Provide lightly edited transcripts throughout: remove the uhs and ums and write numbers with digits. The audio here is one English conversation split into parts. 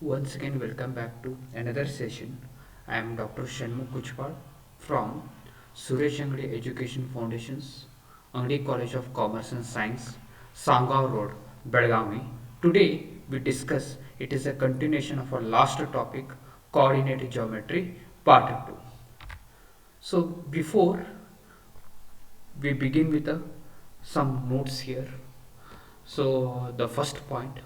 Once again, welcome back to another session. I am Dr. Shanmukh Kuchpal from Suresh Angadi Education Foundation's Angadi College of Commerce and Science, Sangav Road, Belgavi. Today, we discuss it is a continuation of our last topic, coordinate geometry, part 2. So, before we begin with some notes here. So the first point,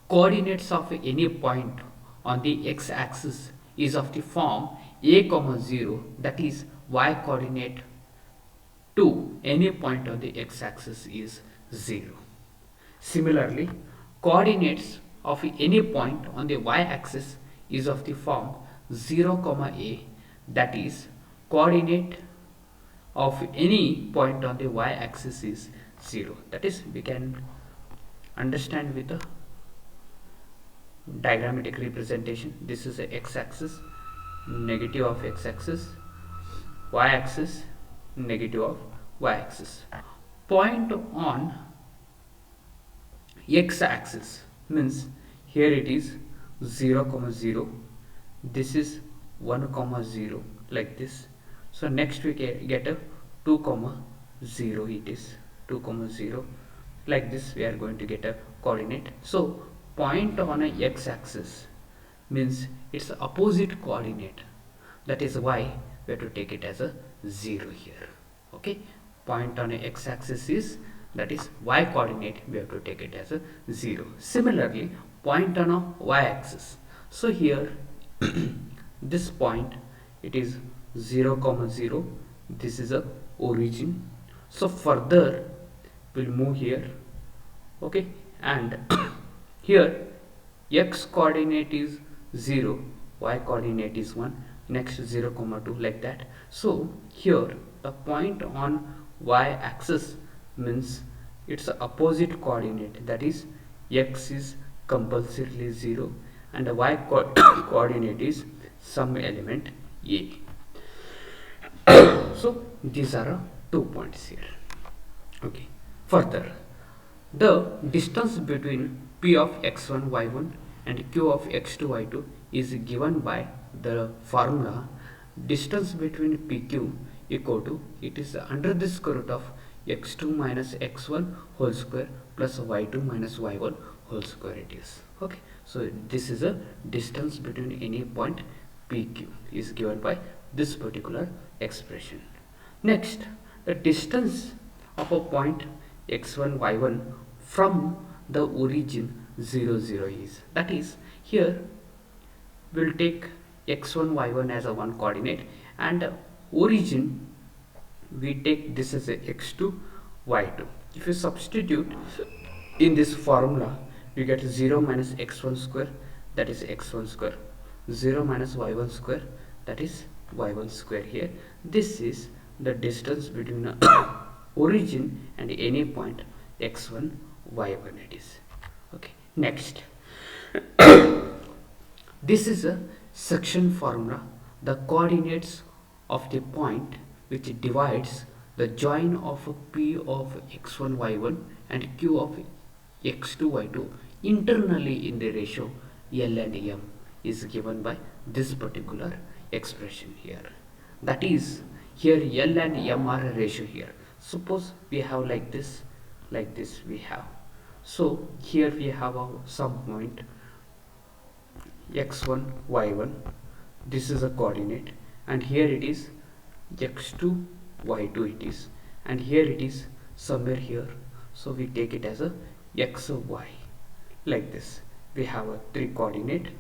coordinates of any point on the x-axis is of the form a comma 0, that is y coordinate to any point on the x-axis is 0. Similarly, coordinates of any point on the y-axis is of the form 0 comma a, that is coordinate of any point on the y-axis is 0. That is, we can understand with a diagrammatic representation. This is a x-axis, negative of x-axis, y-axis, negative of y-axis. Point on x-axis means here it is 0 comma 0, this is 1 comma 0, like this. So next we get a 2 comma 0, it is 2 comma 0, like this we are going to get a coordinate. So point on a x-axis means its opposite coordinate, that is why we have to take it as a 0 here. Okay, point on a x-axis is, that is y coordinate, we have to take it as a 0. Similarly, point on a y-axis, so here this point it is 0 comma 0, this is a origin. So further we'll move here, okay, and here x coordinate is 0, y coordinate is 1, next 0 comma 2, like that. So here the point on y axis means its opposite coordinate, that is x is compulsorily 0 and the y coordinate is some element a. So these are 2 points here. Okay, further, the distance between p of x1 y1 and q of x2 y2 is given by the formula distance between pq equal to, it is under the square root of x2 minus x1 whole square plus y2 minus y1 whole square it is. Okay, so this is a distance between any point pq is given by this particular expression. Next, the distance of a point x1 y1 from the origin 0 0 is, that is here we'll take x1 y1 as a one coordinate and origin we take this as a x2 y2. If you substitute in this formula, you get 0 minus x1 square, that is x1 square, 0 minus y1 square, that is y1 square. Here this is the distance between origin and any point x1 y1 it is. Okay, next this is a section formula, the coordinates of the point which divides the join of p of x1 y1 and q of x2 y2 internally in the ratio L and M is given by this particular expression here. That is, here L and M are a ratio here. Suppose we have like this we have. So here we have some point x1 y1, this is a coordinate, and here it is x2 y2 it is, and here it is somewhere here, so we take it as a x y, like this. We have a 3 coordinate,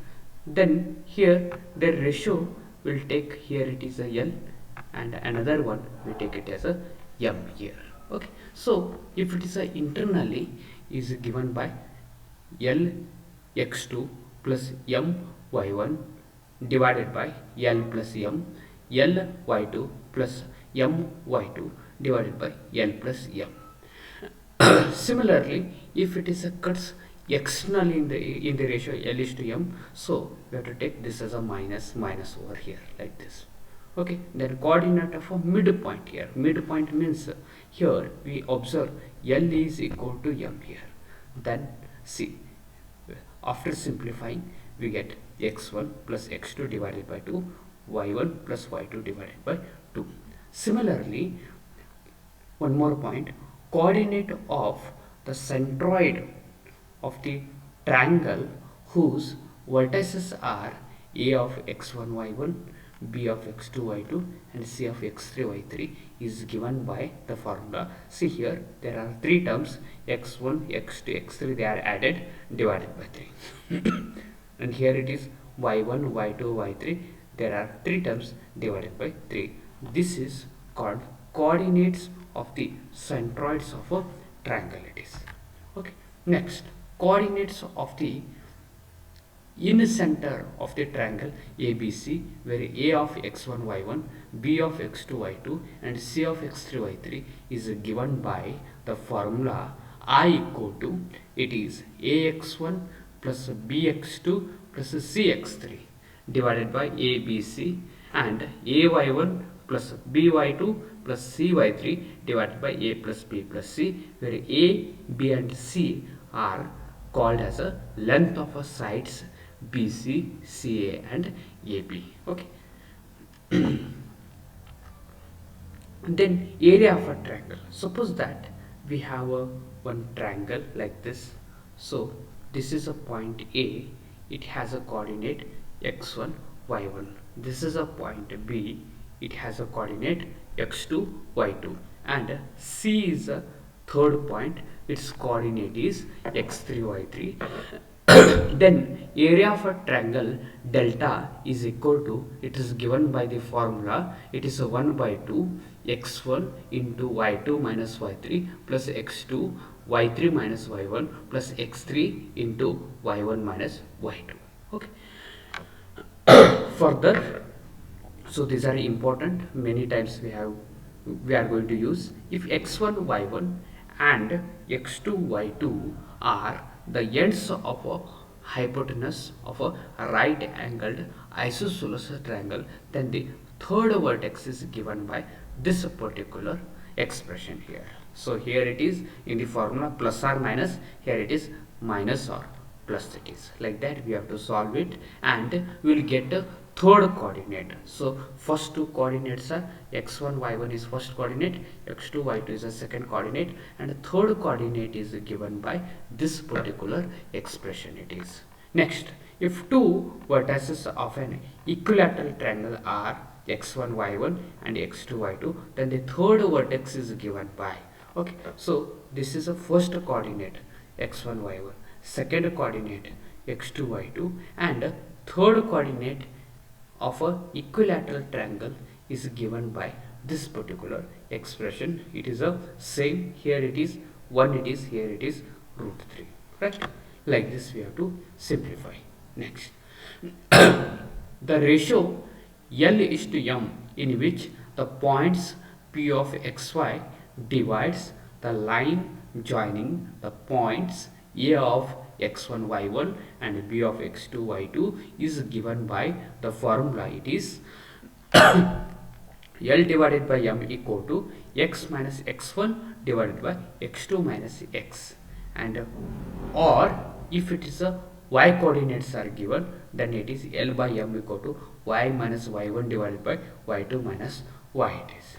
then here the ratio will take, here it is a L and another one we take it as a M here. Okay, so if it is a internally is given by L x2 plus M y1 divided by L plus M, L y2 plus M y2 divided by L plus M. Similarly, if it is a cuts externally in the ratio L is to M, so we have to take this as a minus over here, like this. Okay, then coordinate of a midpoint here. Midpoint means here we observe L is equal to M here. Then see, after simplifying we get x1 plus x2 divided by 2, y1 plus y2 divided by 2. Similarly, one more point, coordinate of the centroid of the triangle whose vertices are a of x1 y1, b of x2 y2 and c of x3 y3 is given by the formula. See here, there are three terms, x1 x2 x3, they are added, divided by 3 and here it is y1 y2 y3, there are three terms, divided by 3. This is called coordinates of the centroids of a triangle. It is okay. Next, coordinates of the in center of the triangle ABC, where a of x1 y1, b of x2 y2 and c of x3 y3 is given by the formula I equal to, it is ax1 plus bx2 plus cx3 divided by ABC and ay1 plus by2 plus cy3 divided by a plus b plus c, where a, b and c are called as a length of a sides BC, CA and AB. Okay. Then area of a triangle. Suppose that we have a one triangle like this. So this is a point A. It has a coordinate x1, y1. This is a point B. It has a coordinate x2, y2. And C is a third point. Its coordinate is x3, y3. Then area of a triangle delta is equal to, it is given by the formula, it is a 1 by 2 x1 into y2 minus y3 plus x2 y3 minus y1 plus x3 into y1 minus y2. Okay. Further, so these are important, many times we are going to use. If x1 y1 and x2 y2 are the ends of a hypotenuse of a right angled isosceles triangle, then the third vertex is given by this particular expression here. So here it is in the formula plus or minus, here it is minus or plus, it is like that. We have to solve it and we will get a third coordinate. So first two coordinates are x1 y1 is first coordinate, x2 y2 is the second coordinate, and the third coordinate is given by this particular expression. It is next, if two vertices of an equilateral triangle are x1 y1 and x2 y2, then the third vertex is given by, okay, so this is the first coordinate x1 y1, second coordinate x2 y2, and third coordinate of a equilateral triangle is given by this particular expression. It is a same, here it is 1, it is here it is root 3, right? Like this we have to simplify. Next, the ratio L is to M, in which the points P of xy divides the line joining the points A of x1 y1 and b of x2 y2 is given by the formula. It is L divided by M equal to x minus x1 divided by x2 minus x, and or if it is a y coordinates are given, then it is L by M equal to y minus y1 divided by y2 minus y, it is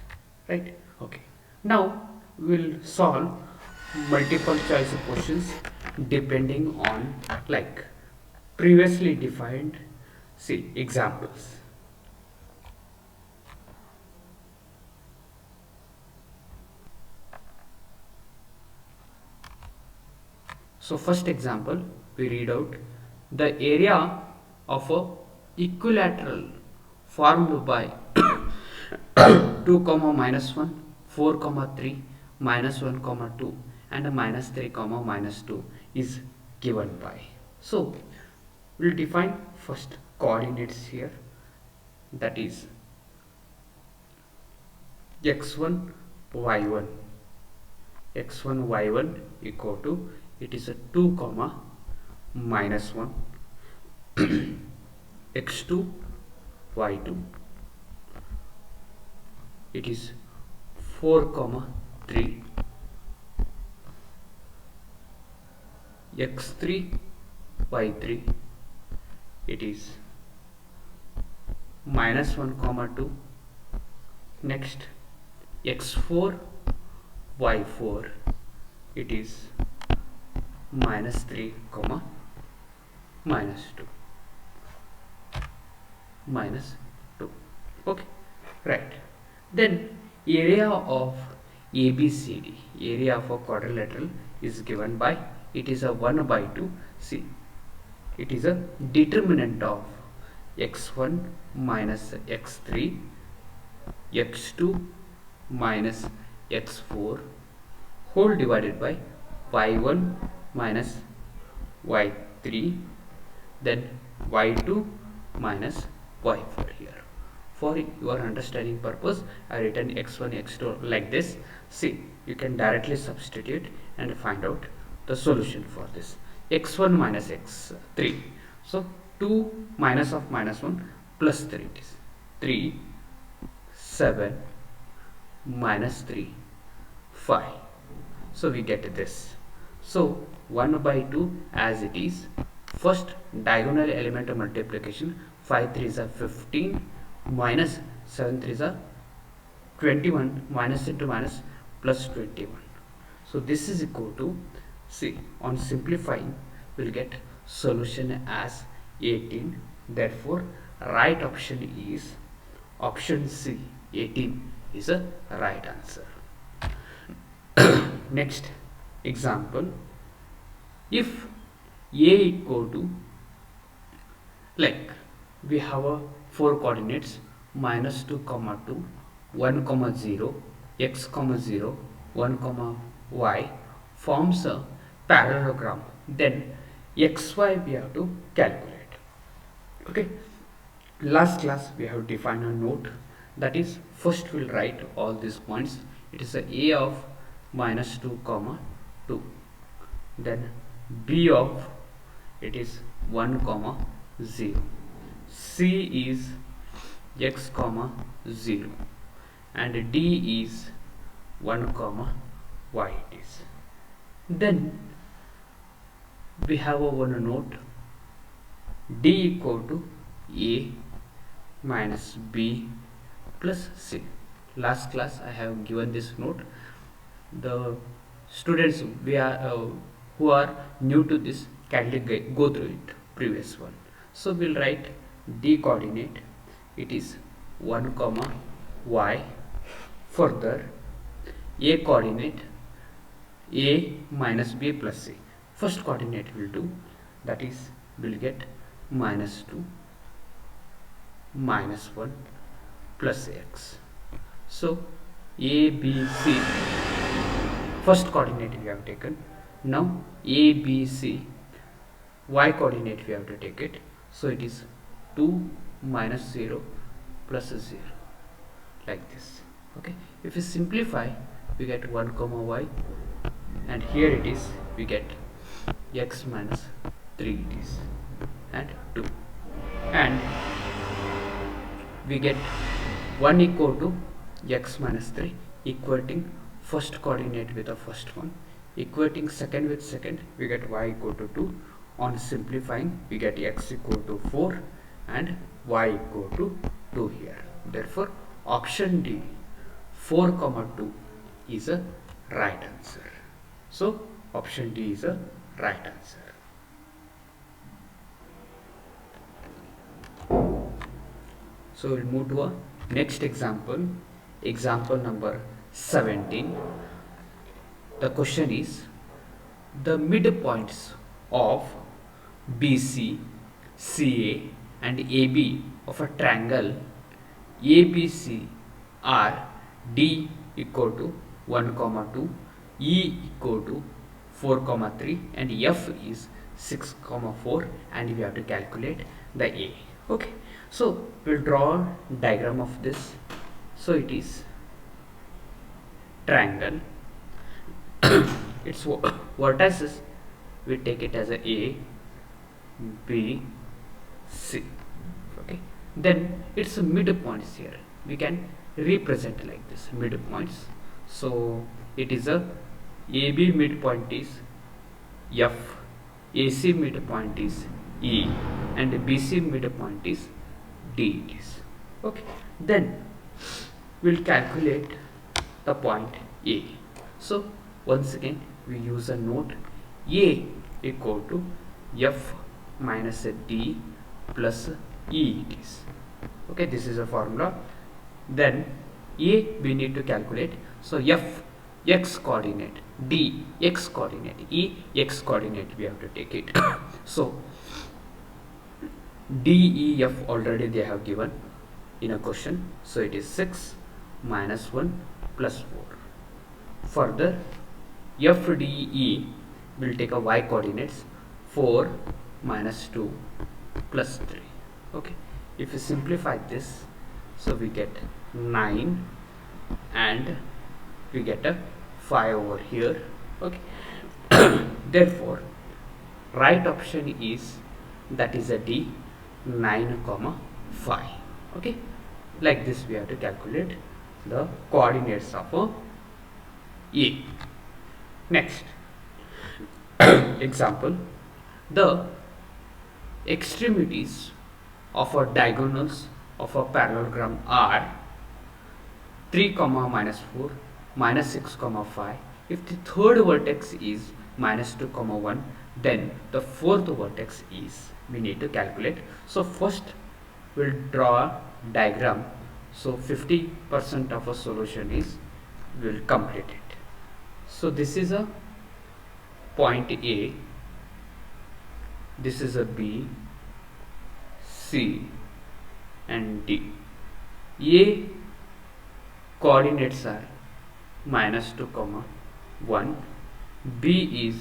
right. Okay, now we will solve multiple choice questions depending on like previously defined. See examples. So first example, we read out the area of a equilateral formed by 2 comma minus 1, 4 comma 3, minus 1 comma 2 and a minus 3 comma minus 2 is given by. So we'll define first coordinates here, that is x1 y1, x1 y1 equal to, it is a 2 comma minus 1 x2 y2, it is 4 comma 3 x3 y3, it is minus 1 comma 2. Next x4 y4, it is minus 3 comma minus 2 minus 2. Okay, right. Then area of ABCD, area of a quadrilateral is given by, it is a 1 by 2. See, it is a determinant of x1 minus x3, x2 minus x4 whole divided by y1 minus y3, then y2 minus y4 here. For your understanding purpose, I written x1 x2 like this. See, you can directly substitute and find out the solution for this. X1 minus x3, so 2 minus of minus 1 plus 3, it is 3 7 minus 3 5. So we get this. So 1 by 2 as it is. First diagonal element multiplication, 5 3s are 15 minus 7 3s are 21, minus into minus plus 21. So this is equal to, see, on simplifying we'll get solution as 18. Therefore right option is option C, 18 is a right answer. Next example, if A equal to, like we have a 4 coordinates minus 2 comma 2, 1 comma 0, x comma 0, 1 comma y forms a parallelogram, then xy we have to calculate. Okay, last class we have defined a note, that is first we'll write all these points. It is a of minus 2 comma 2, then b of, it is 1 comma 0, c is x comma 0, and d is 1 comma y it is. Then we have a one note, d equal to a minus b plus c. Last class I have given this note. The students who are new to this can go through it, previous one. So we'll write d coordinate, it is 1 comma y. Further a coordinate, a minus b plus c. First coordinate will do, that is we'll get minus 2 minus 1 plus x. So a b c, first coordinate we have taken. Now a b c, y coordinate we have to take it. So it is 2 minus 0 plus 0, like this. Okay, if we simplify we get 1 comma y, and here it is we get x minus 3 it is, and 2, and we get 1 equal to x minus 3, equating first coordinate with the first one, equating second with second, we get y equal to 2. On simplifying we get x equal to 4 and y equal to 2 here. Therefore option D, 4 comma 2 is a right answer. So option D is a right answer. So we'll move to a next example, example number 17. The question is, the midpoints of BC, CA and AB of a triangle ABC are D equal to 1 comma 2, E equal to 4 comma 3, and F is 6 comma 4, and we have to calculate the A. Okay, so we'll draw a diagram of this. So it is triangle, its vertices we take it as a B, C. Okay, then its midpoints here we can represent like this, midpoints. So it is a AB midpoint is F, AC midpoint is E and BC midpoint is D it is. Okay, then we'll calculate the point A. So once again we use a note A equal to F minus D plus E it is. Okay, this is a formula. Then A we need to calculate. So F x coordinate, D x coordinate, E x coordinate we have to take it. So D, E, F already they have given in a question. So it is 6 minus 1 plus 4. Further F, D, E will take a y coordinates 4 minus 2 plus 3. Okay, if you simplify this, so we get 9 and we get a 5 over here. Okay, therefore right option is, that is a D, 9 comma 5. Okay, like this we have to calculate the coordinates of A. Next example, the extremities of a diagonals of a parallelogram are 3 comma minus 4 minus 6 comma 5. If the third vertex is minus 2 comma 1, then the fourth vertex is, we need to calculate. So first we'll draw a diagram. So 50% of a solution is, we'll complete it. So this is a point A, this is a B, C and D. A coordinates are minus 2 comma 1, B is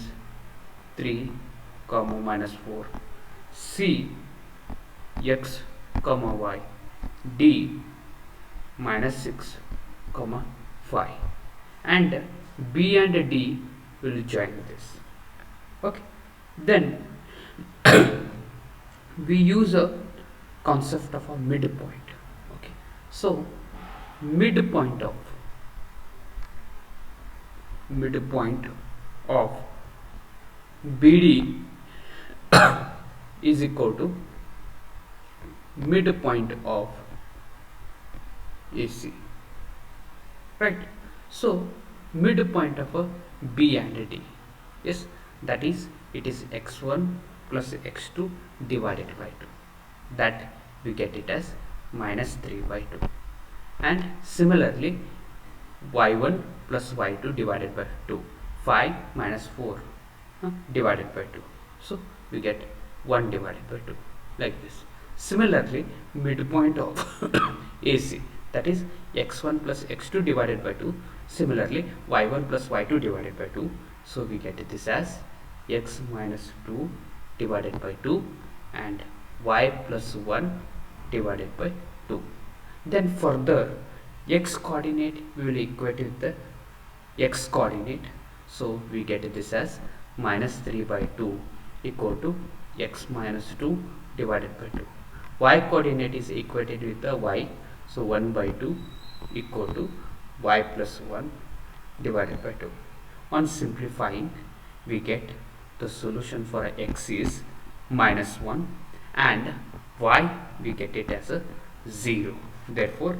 3 comma minus 4, C x comma y, D minus 6 comma 5, and B and D will join this. Okay, then we use a concept of a midpoint. Okay, so midpoint of BD is equal to midpoint of AC, right? So midpoint of a B and D, yes, that is, it is x1 plus x2 divided by 2, that we get it as minus 3 by 2, and similarly y1 plus y2 divided by 2, 5 minus 4 divided by 2, so we get 1 divided by 2, like this. Similarly midpoint of AC, that is x1 plus x2 divided by 2, similarly y1 plus y2 divided by 2, so we get this as x minus 2 divided by 2 and y plus 1 divided by 2. Then further x coordinate we will equate with the x coordinate, so we get this as minus 3 by 2 equal to x minus 2 divided by 2. Y coordinate is equated with the y, so 1 by 2 equal to y plus 1 divided by 2. On simplifying, we get the solution for x is minus 1 and y we get it as a 0. Therefore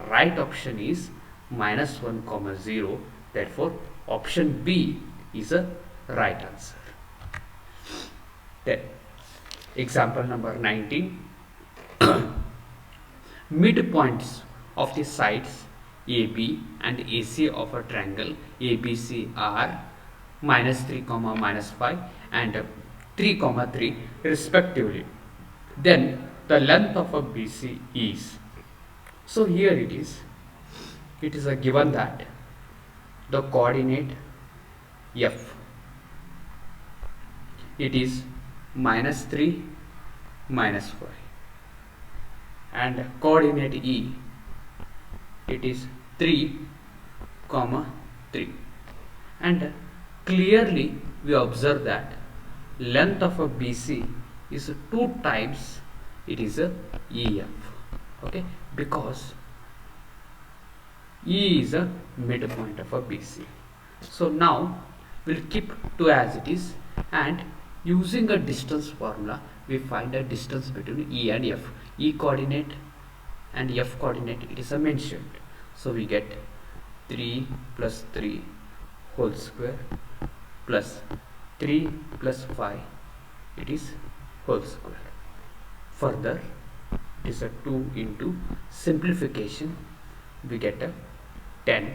right option is minus 1 comma 0. Therefore option B is a right answer. Then example number 19. Midpoints of the sides AB and AC of a triangle ABC are minus 3 comma minus 5 and 3 comma 3 respectively. Then the length of a BC is, so here it is a given that the coordinate F, it is minus 3 minus 5, and coordinate E, it is 3 comma 3, and clearly we observe that length of a BC is 2 times it is a EF. Okay, because E is a midpoint of a BC. So now we'll keep 2 as it is and Using a distance formula, we find a distance between E and F. E coordinate and F coordinate, it is mentioned. So we get 3 plus 3 whole square plus 3 plus 5, it is whole square. Further, it is a 2 into simplification, we get a 10.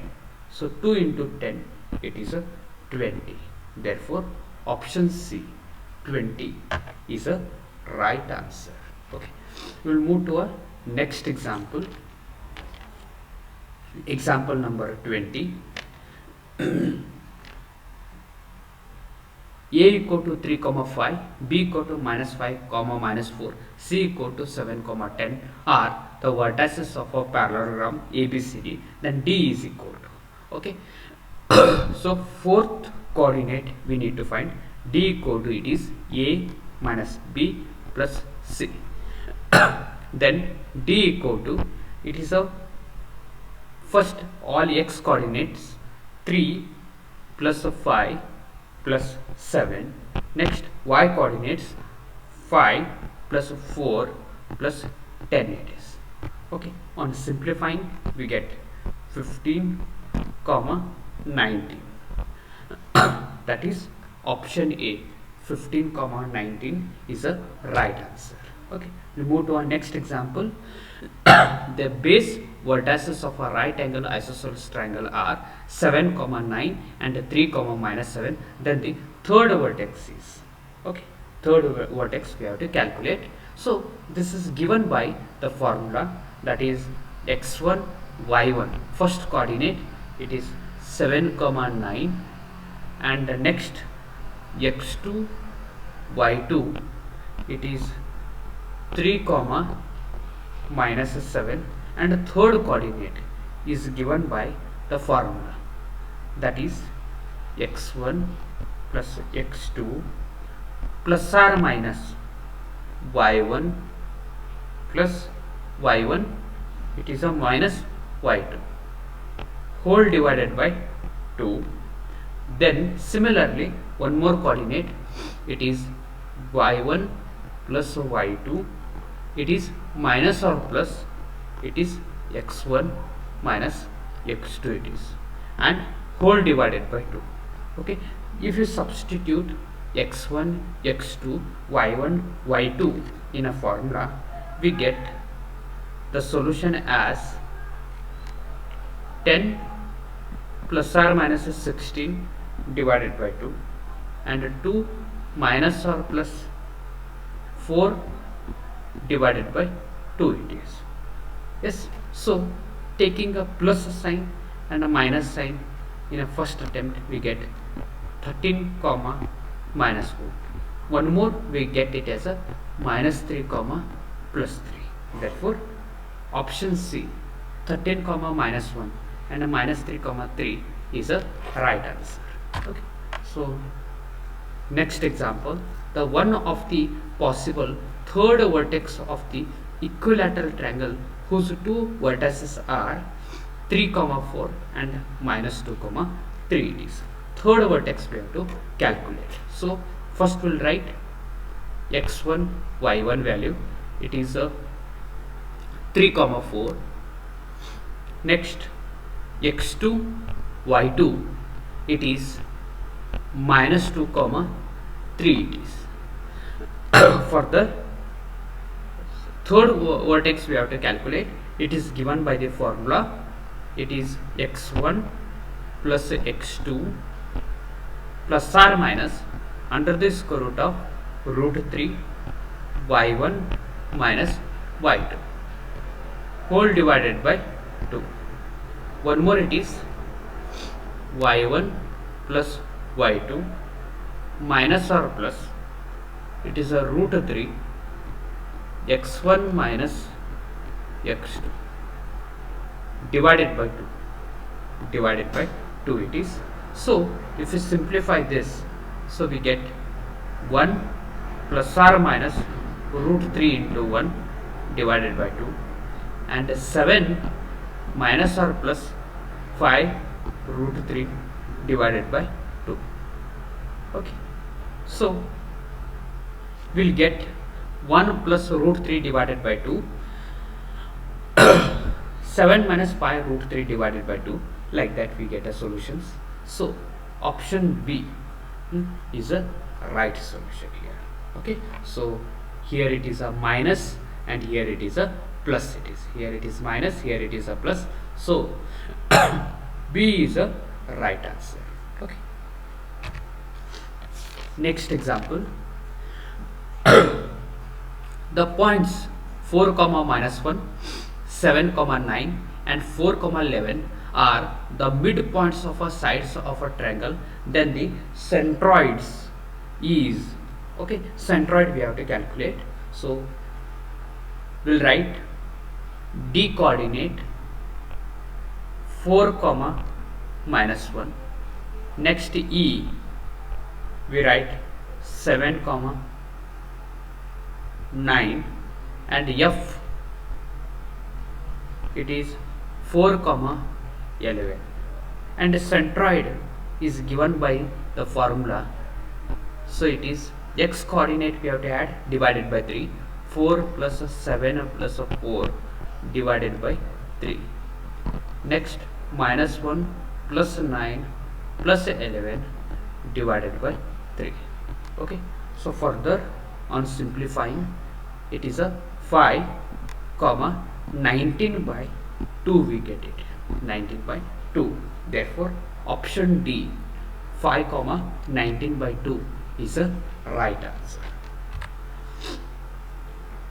So 2 into 10, it is a 20. Therefore, option C, 20, is a right answer. Okay, we will move to our next example. Example number 20. A equal to 3 comma 5, B equal to minus 5 comma minus 4, C equal to 7 comma 10 are the vertices of a parallelogram ABCD. Then D is equal to. Okay. So fourth coordinate we need to find. D equal to, it is A minus B plus C. Then D equal to, it is a first all x coordinates 3 plus 5 plus 7. Next y coordinates 5 plus 4 plus 10 it is. Okay, on simplifying we get 15 comma 19. That is option A, 15 comma 19 is a right answer. Okay, we move to our next example. The base vertices of a right angle isosceles triangle are 7 comma 9 and 3 comma minus 7. Then the third vertex is, okay, third vertex we have to calculate. So this is given by the formula, that is x1 y1. First coordinate, it is 7 comma 9, and the next x2 y2, it is 3 comma minus 7, and the third coordinate is given by the formula, that is x1 plus x2 plus or minus y1 plus y1, it is a minus y2 whole divided by 2. Then similarly one more coordinate, it is y1 plus y2, it is minus or plus, it is x1 minus x2 it is, and whole divided by 2. Okay, if you substitute x1 x2 y1 y2 in a formula, we get the solution as 10 plus or minus 16 divided by 2, and 2 minus or plus 4 divided by 2 it is. Yes, so taking a plus sign and a minus sign in a first attempt, we get 13 comma minus 4. One more, we get it as a minus 3 comma plus 3. Therefore option C, 13 comma minus 1 and a minus 3 comma 3 is a right answer. Okay, so next example, the one of the possible third vertex of the equilateral triangle whose two vertices are 3 comma 4 and minus 2 comma 3 it is. Third vertex we have to calculate. So first we'll write x1 y1 value, it is a 3 comma 4. Next x2 y2, it is minus 2 comma 3 it is. Further, third vertex we have to calculate, it is given by the formula, it is x1 plus x2 plus or minus under the square root of root 3 y1 minus y2 whole divided by 2. One more, it is y1 plus y2 minus or plus, it is a root 3 x1 minus x2 divided by 2 it is. So if we simplify this, so we get 1 plus or minus root 3 into 1 divided by 2, and 7 minus or plus 5 root 3 divided by 2. Okay, so we'll get 1 plus root 3 divided by 2, 7 minus 5 root 3 divided by 2, like that we get a solutions. So option B is a right solution here. Okay, so here it is a minus and here it is a plus. It is here it is minus, here it is a plus, so B is a right answer. Okay, next example. The points 4 comma minus 1, 7 comma 9 and 4 comma 11 are the midpoints of a sides of a triangle. Then the centroids is, okay, centroid we have to calculate. So we'll write D coordinate 4 comma minus 1. Next E we write 7 comma 9 and F it is 4 comma 11, and centroid is given by the formula. So it is x coordinate we have to add divided by 3, 4 plus 7 plus 4 divided by 3. Next minus 1 plus 9 plus 11 divided by 3. Okay, so further on simplifying, it is a 5 comma 19 by 2 we get it, 19 by 2. Therefore option D 5 comma 19 by 2 is a right answer.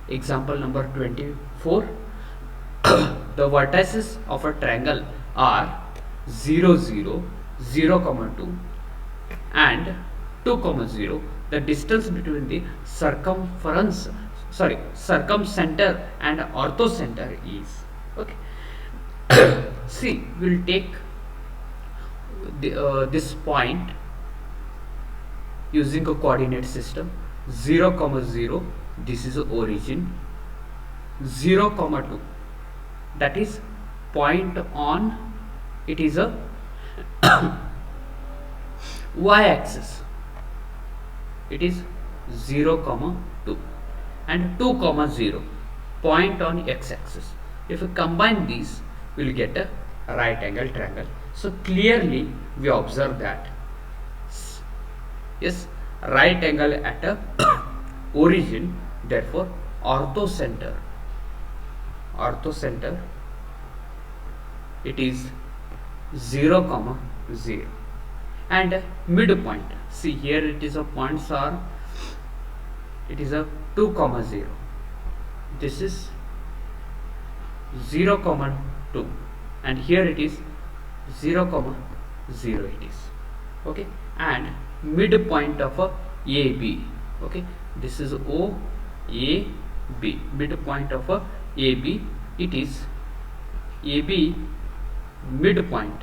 Example number 24. The vertices of a triangle are 0 0 0 comma 2 and 2 comma 0. The distance between the circumcenter and orthocenter is, okay. See, we'll take this point using a coordinate system. 0 comma 0, this is origin. 0 comma 2, that is point on, it is a y-axis, it is 0 comma 2, and 2 comma 0 point on x-axis. If we combine these, we will get a right angle triangle. So clearly we observe that yes, right angle at a origin, therefore orthocenter it is 0 comma 0, and midpoint, see here it is a points are, it is a 2 comma 0, this is 0 comma 2, and here it is 0 comma 0 it is, okay, and midpoint of a AB, okay, this is O A B, midpoint of a AB, it is AB midpoint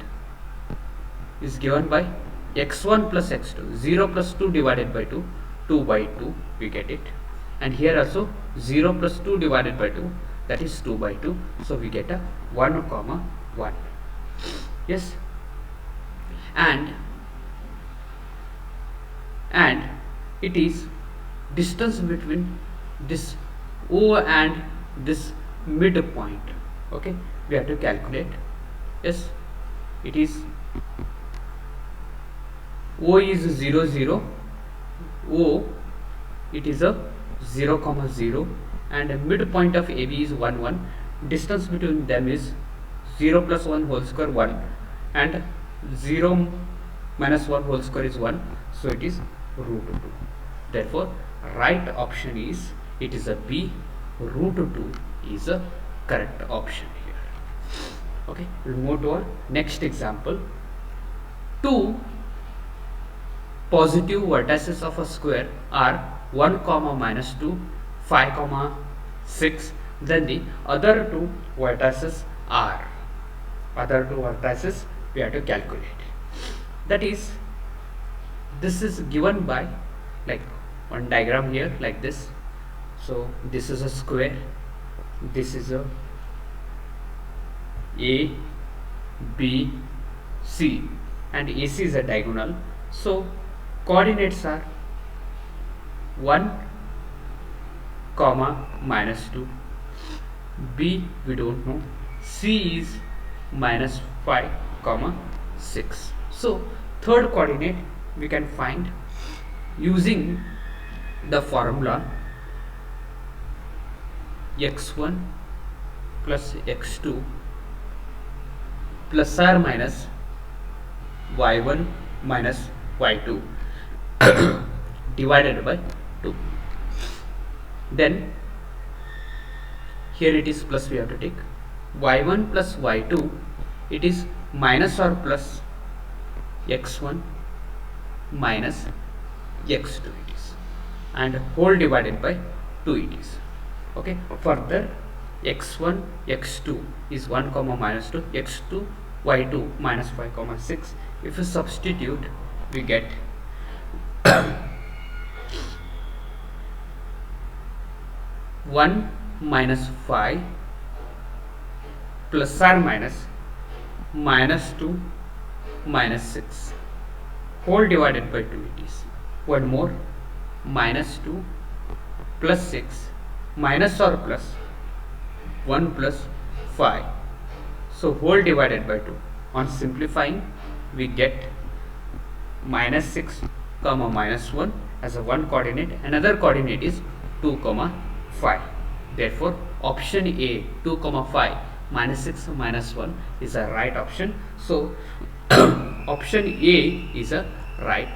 is given by x1 plus x2, 0 plus 2 divided by 2, 2 by 2 we get it, and here also 0 plus 2 divided by 2, that is 2 by 2, so we get a 1 comma 1. Yes, and it is distance between this O and this midpoint, okay, we have to calculate. Yes, it is O is 0 0, O it is a 0 comma 0, and midpoint of AB is 1 1, distance between them is 0 plus 1 whole square 1, and 0 minus 1 whole square is 1, so it is root 2. Therefore right option is, it is a B, root 2 is a correct option here. Okay, we'll move to our next example. Two positive vertices of a square are 1 comma minus 2, 5 comma 6, then the other two vertices are, we have to calculate. That is, this is given by like one diagram here like this. So this is a square, this is a B C, and AC is a diagonal. So coordinates are 1 comma minus 2, B we don't know, C is minus 5 comma 6. So third coordinate we can find using the formula x1 plus x2 plus or minus y1 minus y2 divided by 2. Then here it is plus, we have to take y1 plus y2, it is minus or plus x1 minus x2 it is, and whole divided by 2 it is. Okay, further x1 x2 is 1 comma minus 2, x2 y2 minus 5 comma 6. If you substitute, we get 1 minus 5 plus or minus minus 2 minus 6 whole divided by 2 it is. One more, minus 2 plus 6 minus or plus 1 plus 5, so whole divided by 2. On simplifying, we get minus 6 comma minus 1 as a one coordinate, another coordinate is 2 comma 5. Therefore option A 2 comma 5 minus 6 minus 1 is a right option. So option A is a right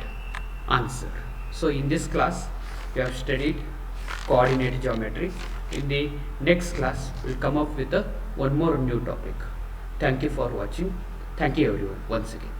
answer. So in this class we have studied coordinate geometry. In the next class we'll come up with one more new topic. Thank you for watching. Thank you everyone once again.